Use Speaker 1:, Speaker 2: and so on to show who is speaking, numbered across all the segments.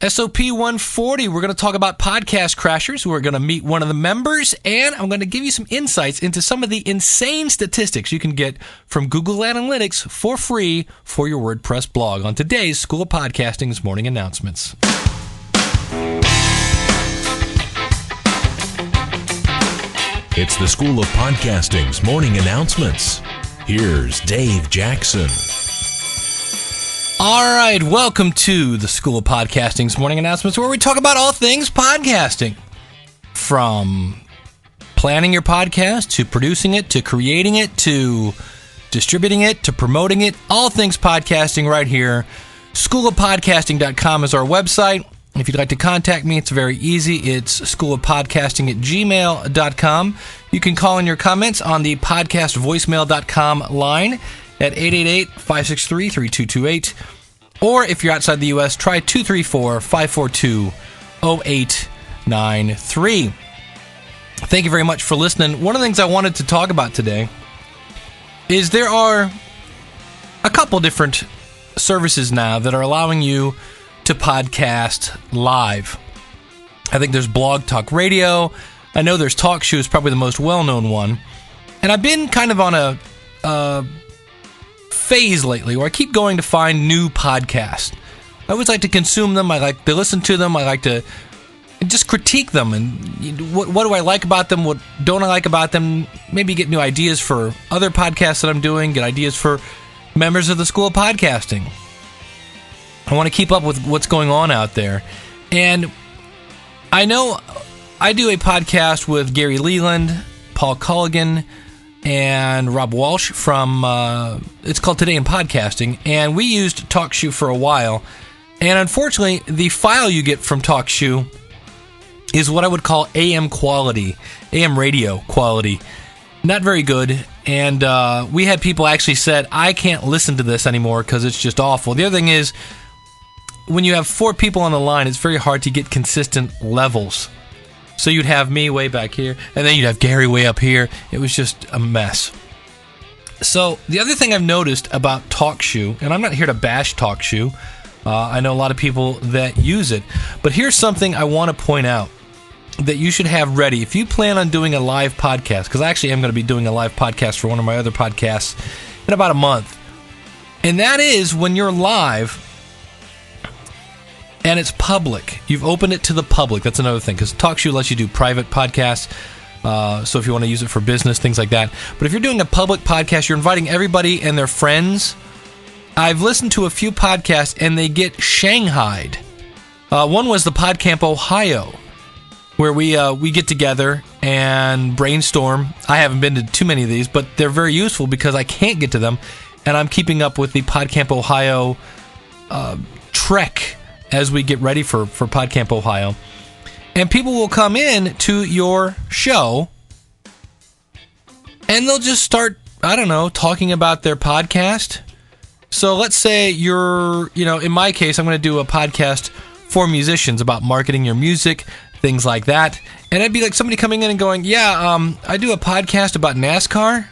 Speaker 1: SOP 140, we're going to talk about podcast crashers. We're going to meet one of the members, and I'm going to give you some insights into some of the insane statistics you can get from Google Analytics for free for your WordPress blog on today's School of Podcasting's morning announcements.
Speaker 2: It's the School of Podcasting's morning announcements. Here's Dave Jackson.
Speaker 1: All right, welcome to the School of Podcasting's morning announcements, where we talk about all things podcasting. From planning your podcast, to producing it, to creating it, to distributing it, to promoting it, all things podcasting right here. Schoolofpodcasting.com is our website. If you'd like to contact me, it's very easy. It's schoolofpodcasting@gmail.com. You can call in your comments on the podcastvoicemail.com line at 888-563-3228. Or if you're outside the U.S., try 234-542-0893. Thank you very much for listening. One of the things I wanted to talk about today is there are a couple different services now that are allowing you to podcast live. I think there's Blog Talk Radio. I know there's TalkShoe is probably the most well-known one. And I've been kind of on a phase lately where I keep going to find new podcasts. I always like to consume them. I like to listen to them. I like to just critique them. And what do I like about them? What don't I like about them? Maybe get new ideas for other podcasts that I'm doing. Get ideas for members of the School of Podcasting. I want to keep up with what's going on out there. And I know I do a podcast with Gary Leland, Paul Culligan, and Rob Walsh from, it's called Today in Podcasting, and we used TalkShoe for a while, and unfortunately, the file you get from TalkShoe is what I would call AM quality, AM radio quality. Not very good, and we had people actually said, I can't listen to this anymore because it's just awful. The other thing is, when you have 4 people on the line, it's very hard to get consistent levels. So you'd have me way back here, and then you'd have Gary way up here. It was just a mess. So the other thing I've noticed about TalkShoe, and I'm not here to bash TalkShoe. I know a lot of people that use it. But here's something I want to point out that you should have ready. If you plan on doing a live podcast, because I actually am going to be doing a live podcast for one of my other podcasts in about a month. And that is when you're live and it's public. You've opened it to the public. That's another thing, because TalkShoe lets you do private podcasts. So if you want to use it for business, things like that. But if you're doing a public podcast, you're inviting everybody and their friends. I've listened to a few podcasts, and they get shanghaied. One was the PodCamp Ohio, where we get together and brainstorm. I haven't been to too many of these, but they're very useful because I can't get to them, and I'm keeping up with the PodCamp Ohio trek as we get ready for PodCamp Ohio. And people will come in to your show, and they'll just start, I don't know, talking about their podcast. So let's say you're, in my case, I'm going to do a podcast for musicians about marketing your music, things like that. And it'd be like somebody coming in and going, I do a podcast about NASCAR,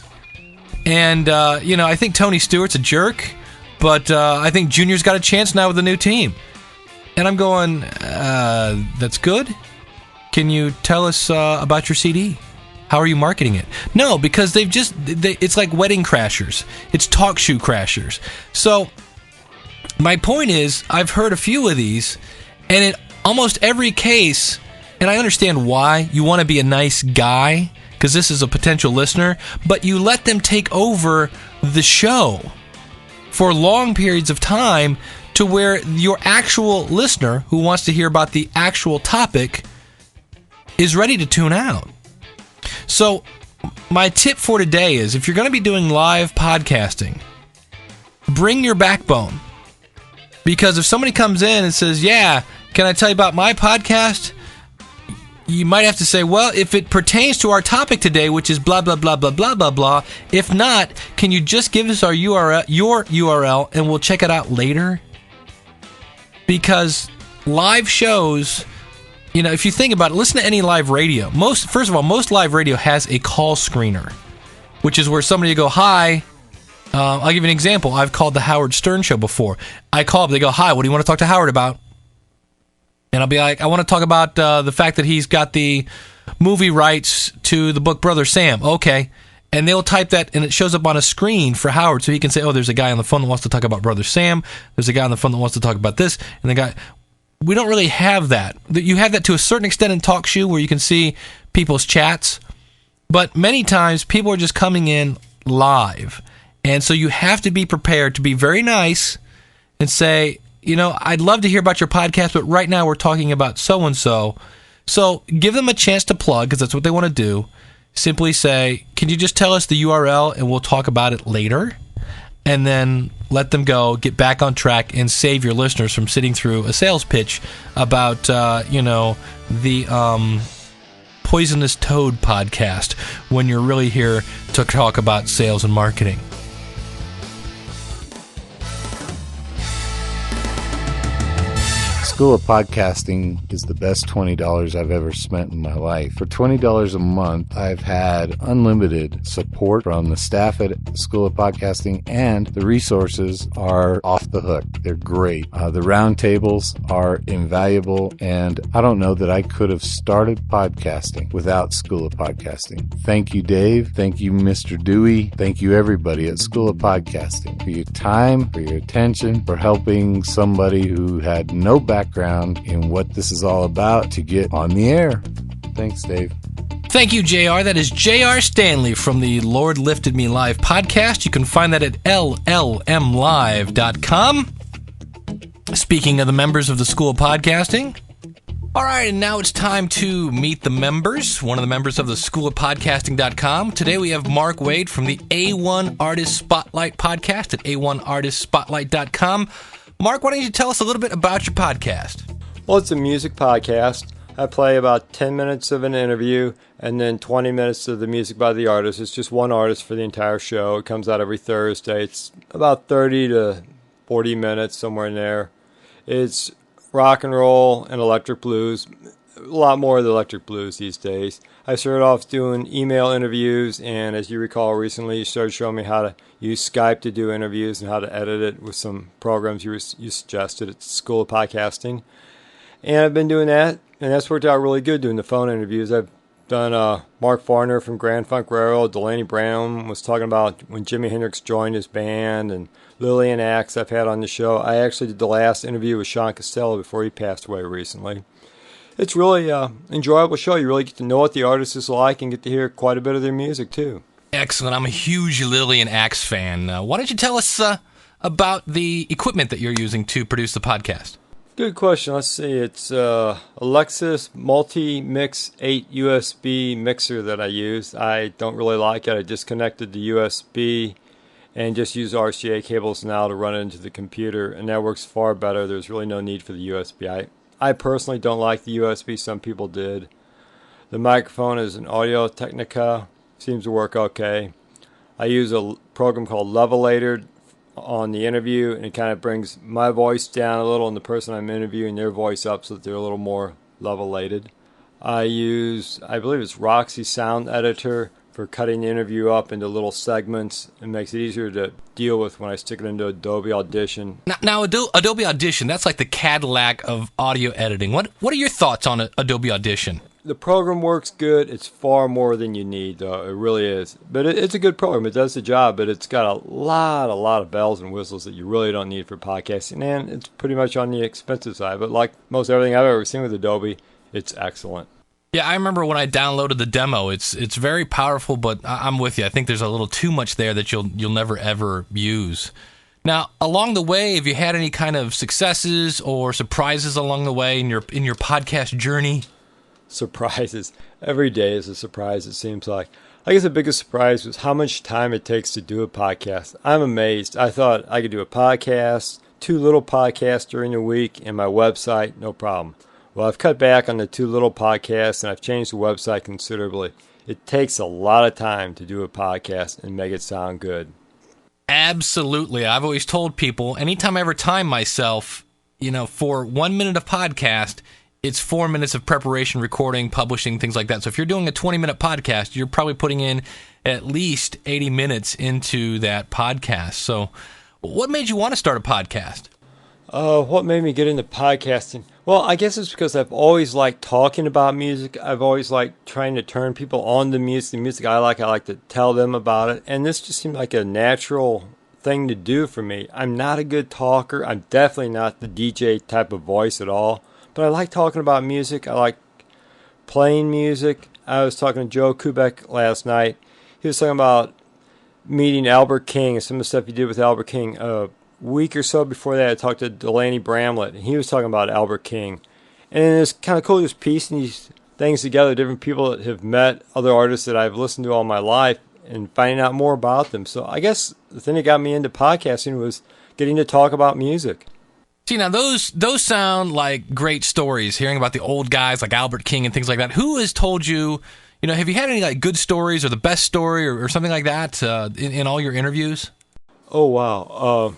Speaker 1: and, I think Tony Stewart's a jerk, but I think Junior's got a chance now with a new team. And I'm going, that's good. Can you tell us about your CD? How are you marketing it? No, because it's like wedding crashers. It's TalkShoe crashers. So my point is, I've heard a few of these, and in almost every case, and I understand why, you want to be a nice guy, because this is a potential listener, but you let them take over the show for long periods of time, to where your actual listener who wants to hear about the actual topic is ready to tune out. So my tip for today is, if you're going to be doing live podcasting, bring your backbone. Because if somebody comes in and says, can I tell you about my podcast? You might have to say, well, if it pertains to our topic today, which is blah, blah, blah, blah, blah, blah, blah. If not, can you just give us your URL, and we'll check it out later? Because live shows, if you think about it, listen to any live radio. First of all, most live radio has a call screener, which is where somebody will go, hi. I'll give you an example. I've called the Howard Stern Show before. I call up, they go, hi, what do you want to talk to Howard about? And I'll be like, I want to talk about the fact that he's got the movie rights to the book Brother Sam. Okay. And they'll type that, and it shows up on a screen for Howard, so he can say, oh, there's a guy on the phone that wants to talk about Brother Sam. There's a guy on the phone that wants to talk about this. And the guy... We don't really have that. You have that to a certain extent in TalkShoe, where you can see people's chats. But many times, people are just coming in live. And so you have to be prepared to be very nice and say, I'd love to hear about your podcast, but right now we're talking about so-and-so. So give them a chance to plug, because that's what they want to do. Simply say, can you just tell us the URL and we'll talk about it later? And then let them go, get back on track, and save your listeners from sitting through a sales pitch about, the Poisonous Toad podcast when you're really here to talk about sales and marketing.
Speaker 3: School of Podcasting is the best $20 I've ever spent in my life. For $20 a month, I've had unlimited support from the staff at School of Podcasting, and the resources are off the hook. They're great. The roundtables are invaluable, and I don't know that I could have started podcasting without School of Podcasting. Thank you, Dave. Thank you, Mr. Dewey. Thank you, everybody at School of Podcasting, for your time, for your attention, for helping somebody who had no background in what this is all about to get on the air. Thanks, Dave.
Speaker 1: Thank you, JR. That is JR Stanley from the Lord Lifted Me Live podcast. You can find that at llmlive.com. Speaking of the members of the School of Podcasting. All right, and now it's time to meet the members, one of the members of the School of Podcasting.com. Today we have Mark Wade from the A1 Artist Spotlight podcast at a1artistspotlight.com. Mark, why don't you tell us a little bit about your podcast?
Speaker 4: Well, it's a music podcast. I play about 10 minutes of an interview and then 20 minutes of the music by the artist. It's just one artist for the entire show. It comes out every Thursday. It's about 30 to 40 minutes, somewhere in there. It's rock and roll and electric blues. A lot more of the electric blues these days. I started off doing email interviews, and as you recall recently, you started showing me how to use Skype to do interviews and how to edit it with some programs you suggested at School of Podcasting. And I've been doing that, and that's worked out really good doing the phone interviews. I've done Mark Farner from Grand Funk Railroad. Delaney Brown was talking about when Jimi Hendrix joined his band, and Lillian Axe I've had on the show. I actually did the last interview with Sean Costello before he passed away recently. It's really an enjoyable show. You really get to know what the artist is like and get to hear quite a bit of their music, too.
Speaker 1: Excellent. I'm a huge Lillian Axe fan. Why don't you tell us about the equipment that you're using to produce the podcast?
Speaker 4: Good question. Let's see. It's Alexis Multi-Mix 8 USB mixer that I use. I don't really like it. I disconnected the USB and just use RCA cables now to run it into the computer, and that works far better. There's really no need for the USB. I personally don't like the USB. Some people did. The microphone is an Audio Technica. Seems to work okay. I use a program called Levelator on the interview, and it kind of brings my voice down a little and the person I'm interviewing their voice up so that they're a little more levelated. I believe it's Roxy Sound Editor for cutting the interview up into little segments. It makes it easier to deal with when I stick it into Adobe Audition.
Speaker 1: Now Adobe Audition, that's like the Cadillac of audio editing. What are your thoughts on Adobe Audition?
Speaker 4: The program works good. It's far more than you need, though. It really is. But it's a good program. It does the job, but it's got a lot of bells and whistles that you really don't need for podcasting, and it's pretty much on the expensive side. But like most everything I've ever seen with Adobe, it's excellent.
Speaker 1: Yeah, I remember when I downloaded the demo. It's very powerful, but I'm with you. I think there's a little too much there that you'll never ever use. Now, along the way, have you had any kind of successes or surprises along the way in your podcast journey?
Speaker 4: Surprises. Every day is a surprise, it seems like. I guess the biggest surprise was how much time it takes to do a podcast. I'm amazed. I thought I could do a podcast, 2 little podcasts during the week, and my website, no problem. Well, I've cut back on the 2 little podcasts, and I've changed the website considerably. It takes a lot of time to do a podcast and make it sound good.
Speaker 1: Absolutely. I've always told people, anytime I ever time myself, for 1 minute of podcast, it's 4 minutes of preparation, recording, publishing, things like that. So if you're doing a 20-minute podcast, you're probably putting in at least 80 minutes into that podcast. So what made you want to start a podcast?
Speaker 4: What made me get into podcasting? Well, I guess it's because I've always liked talking about music. I've always liked trying to turn people on to music. The music I like to tell them about it. And this just seemed like a natural thing to do for me. I'm not a good talker. I'm definitely not the DJ type of voice at all. But I like talking about music. I like playing music. I was talking to Joe Kubek last night. He was talking about meeting Albert King and some of the stuff he did with Albert King. A week or so before that, I talked to Delaney Bramlett, and he was talking about Albert King. And it's kind of cool just piecing these things together, different people that have met other artists that I've listened to all my life, and finding out more about them. So I guess the thing that got me into podcasting was getting to talk about music.
Speaker 1: See, now those sound like great stories, hearing about the old guys like Albert King and things like that. Who has told you, have you had any like good stories or the best story or something like that in all your interviews?
Speaker 4: Oh, wow.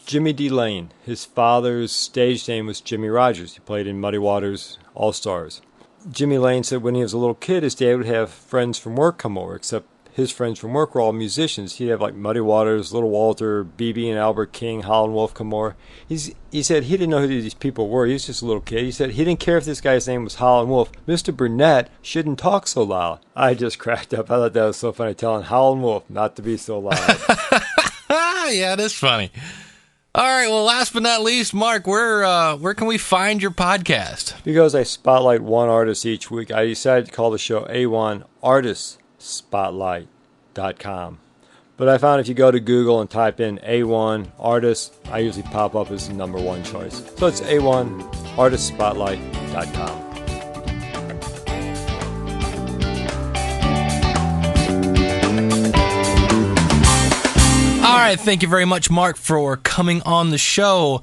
Speaker 4: Jimmy D. Lane. His father's stage name was Jimmy Rogers. He played in Muddy Waters All-Stars. Jimmy Lane said when he was a little kid, his dad would have friends from work come over, except his friends from work were all musicians. He'd have like Muddy Waters, Little Walter, B.B. and Albert King, Howlin' Wolf come over. He said he didn't know who these people were. He was just a little kid. He said he didn't care if this guy's name was Howlin' Wolf. Mr. Burnett shouldn't talk so loud. I just cracked up. I thought that was so funny, telling Howlin' Wolf not to be so loud.
Speaker 1: Yeah, it is funny. All right, well, last but not least, Mark, where can we find your podcast?
Speaker 4: Because I spotlight one artist each week, I decided to call the show A1 ArtistSpotlight.com. But I found if you go to Google and type in A1 Artist, I usually pop up as the number one choice. So it's A1 ArtistSpotlight.com.
Speaker 1: All right, thank you very much, Mark, for coming on the show.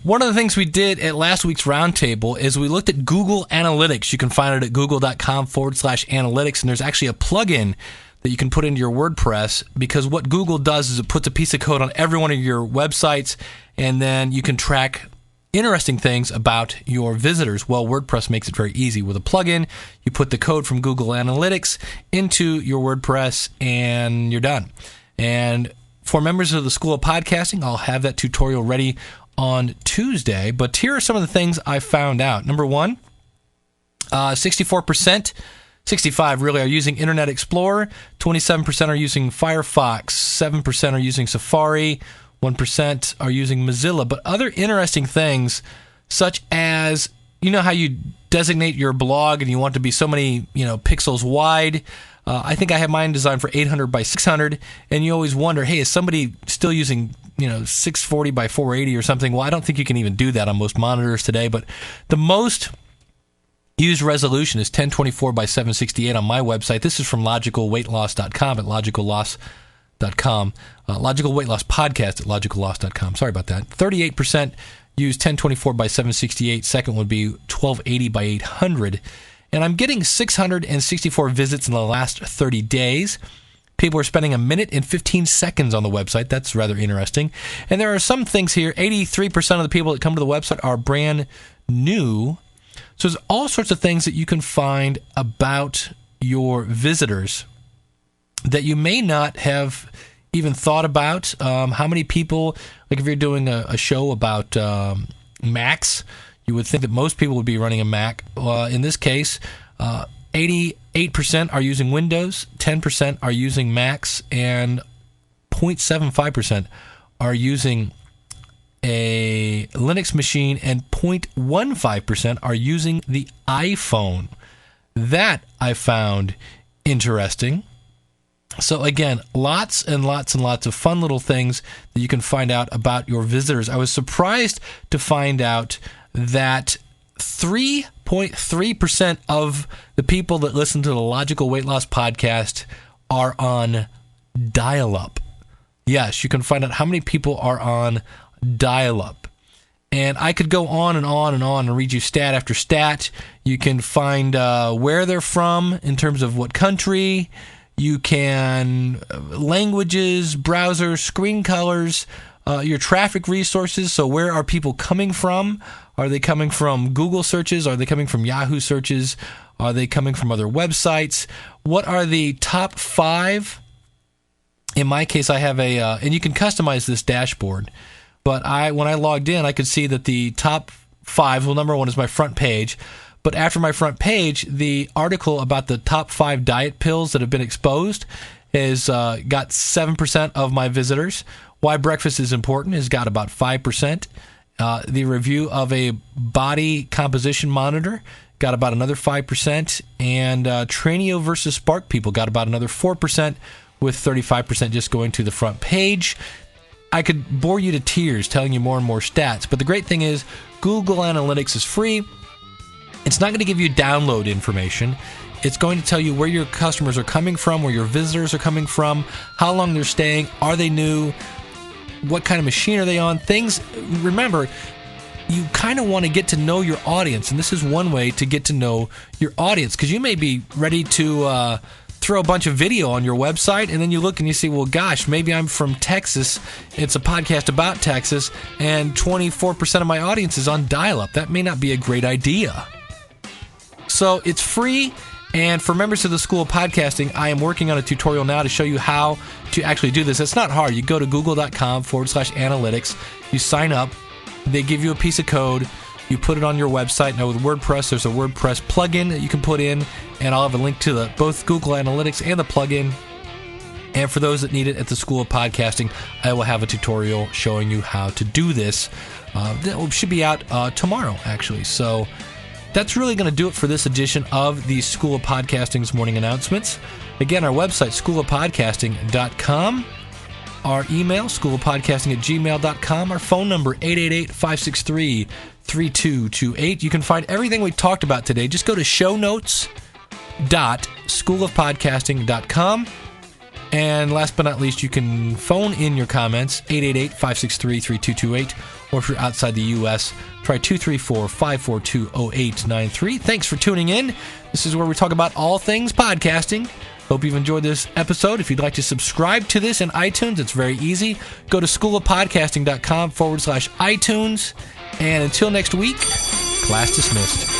Speaker 1: One of the things we did at last week's roundtable is we looked at Google Analytics. You can find it at google.com/analytics, and there's actually a plugin that you can put into your WordPress, because what Google does is it puts a piece of code on every one of your websites, and then you can track interesting things about your visitors. Well, WordPress makes it very easy. With a plugin, you put the code from Google Analytics into your WordPress, and you're done. And for members of the School of Podcasting, I'll have that tutorial ready on Tuesday. But here are some of the things I found out. Number one, 64%, 65 really, are using Internet Explorer. 27% are using Firefox. 7% are using Safari. 1% are using Mozilla. But other interesting things, such as, how you designate your blog and you want to be so many, pixels wide. I think I have mine designed for 800 by 600, and you always wonder, hey, is somebody still using 640 by 480 or something? Well, I don't think you can even do that on most monitors today, but the most used resolution is 1024 by 768 on my website. This is from logicalweightloss.com at logicalloss.com. Logical Weight Loss Podcast at logicalloss.com. Sorry about that. 38% use 1024 by 768. Second would be 1280 by 800. And I'm getting 664 visits in the last 30 days. People are spending a minute and 15 seconds on the website. That's rather interesting. And there are some things here. 83% of the people that come to the website are brand new. So there's all sorts of things that you can find about your visitors that you may not have even thought about. How many people, like if you're doing a show about Macs, you would think that most people would be running a Mac. In this case, 88% are using Windows, 10% are using Macs, and 0.75% are using a Linux machine, and 0.15% are using the iPhone. That I found interesting. So again, lots and lots and lots of fun little things that you can find out about your visitors. I was surprised to find out that 3.3% of the people that listen to the Logical Weight Loss Podcast are on dial-up. Yes, you can find out how many people are on dial-up. And I could go on and on and on and read you stat after stat. You can find where they're from in terms of what country. You can languages, browsers, screen colors, your traffic resources. So where are people coming from? Are they coming from Google searches? Are they coming from Yahoo searches? Are they coming from other websites? What are the top 5? In my case, I have and you can customize this dashboard, But when I logged in, I could see that the top 5, well, number 1 is my front page. But after my front page, the article about the top 5 diet pills that have been exposed has got 7% of my visitors. Why breakfast is important has got about 5%. The review of a body composition monitor got about another 5%. And Tranio versus Spark People got about another 4%, with 35% just going to the front page. I could bore you to tears telling you more and more stats, but the great thing is Google Analytics is free. It's not going to give you download information. It's going to tell you where your customers are coming from, where your visitors are coming from, how long they're staying, are they new, what kind of machine are they on, things. Remember, you kind of want to get to know your audience, and this is one way to get to know your audience, because you may be ready to throw a bunch of video on your website, and then you look and you see, well, gosh, maybe I'm from Texas. It's a podcast about Texas, and 24% of my audience is on dial-up. That may not be a great idea. So it's free, and for members of the School of Podcasting, I am working on a tutorial now to show you how to actually do this. It's not hard. You go to google.com/analytics. You sign up. They give you a piece of code. You put it on your website. Now with WordPress, there's a WordPress plugin that you can put in, and I'll have a link to both Google Analytics and the plugin. And for those that need it at the School of Podcasting, I will have a tutorial showing you how to do this. That should be out tomorrow, actually. So that's really going to do it for this edition of the School of Podcasting's morning announcements. Again, our website, schoolofpodcasting.com. Our email, schoolofpodcasting@gmail.com. Our phone number, 888-563-3228. You can find everything we talked about today. Just go to shownotes.schoolofpodcasting.com. And last but not least, you can phone in your comments, 888-563-3228. Or if you're outside the U.S., try 234-542-0893. Thanks for tuning in. This is where we talk about all things podcasting. Hope you've enjoyed this episode. If you'd like to subscribe to this in iTunes, it's very easy. Go to schoolofpodcasting.com/iTunes. And until next week, class dismissed.